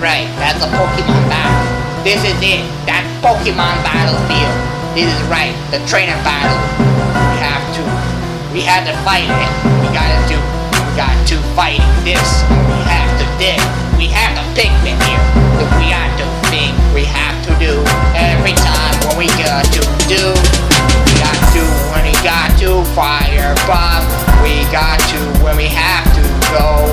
right, that's a Pokemon battle. This is it, that Pokemon battlefield. This is right, the trainer battle. We have to fight it. We got to fight this. We have to dig. We have to pick it here. If we have to think, we have to do every time when we got to do. We got to when we got to fire bomb. We got to when we have to go.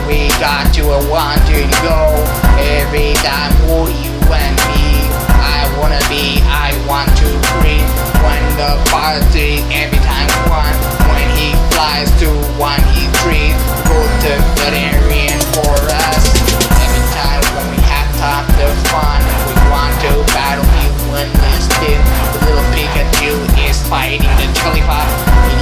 We got to want to go. Every time for you and me. I wanna be, I want to breathe. When the party, every time one. When he flies to one, he trees. Go to veterinarian for us. Every time when we have time to fun. We want to battle you when this did. The little Pikachu is fighting the Chillipup.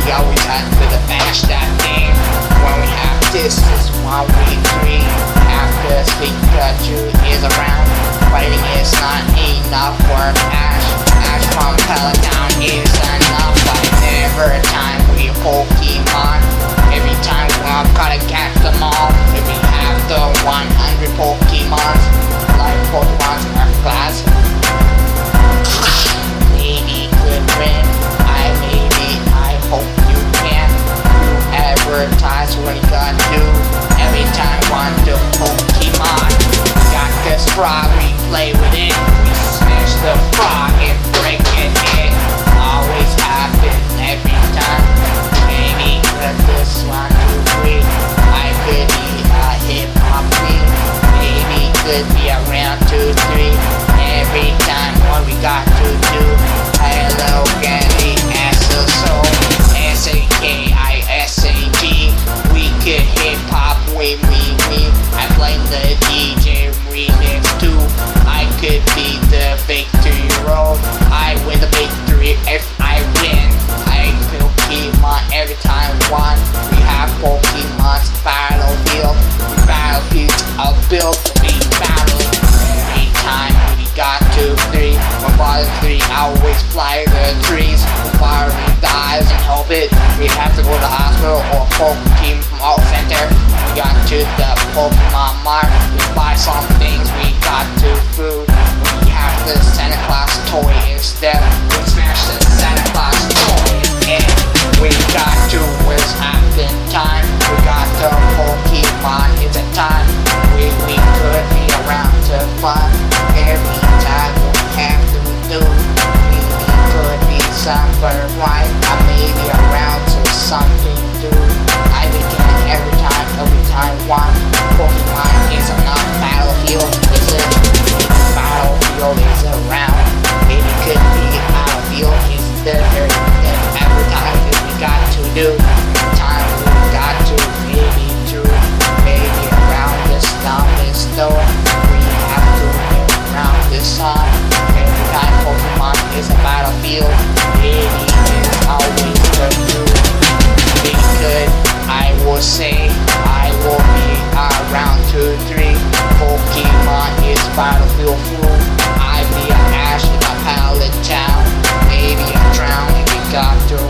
He always has to bash that thing. When we have this is 1, 2, 3. After Pikachu is around. Fighting is not enough for Ash. Ash from Peloton is enough. But never a time we Pokemon. Every time we've gotta catch them all. If we have the 100 Pokemons, like Pokemons in our class. Maybe could win. I hope you can. You advertise what you gotta do. Every time want to Pokemon. Got this frog, we play with it. We smash the frog and break it. It always happens every time. Maybe with this 1, 2, 3. I could be a hip hop beat. Maybe could be around 2, 3. Every time what we got to do. Hello Candy, SSO, SAKISAG. We could hip hop when we. I play the DJ remix too. I could be the victory road. I win the victory if I win. I Pokemon every time one. We have Pokemon's battlefield. Battlefields are built to be battle. Every time we got 2, 3. When bottom 3 always fly the trees. When fire dies and hope it. We have to go to the hospital or Pokemon Center. We got to the Pokemon Mart. We buy some things. We got to food. We have the Santa Claus toy instead. We smash the Santa Claus toy and we got to waste half the time. We got the Pokemon. It's a time. We could be around to fun. Every time we have to do. We could be somewhere right. I may be around to something to do. I begin every time one. Pokemon is enough battlefield. Is it? Battlefield is around. Maybe could be battlefield is there. Every time we got to do. Every time we got to maybe do. Maybe around this down this door. We have to be around this sun. Every time Pokemon is a battlefield. Maybe is always good to do. Good, I will say I will be around 2, 3. Pokemon is battlefield full. I be an Ash in a pallet town. Maybe a drown if we got to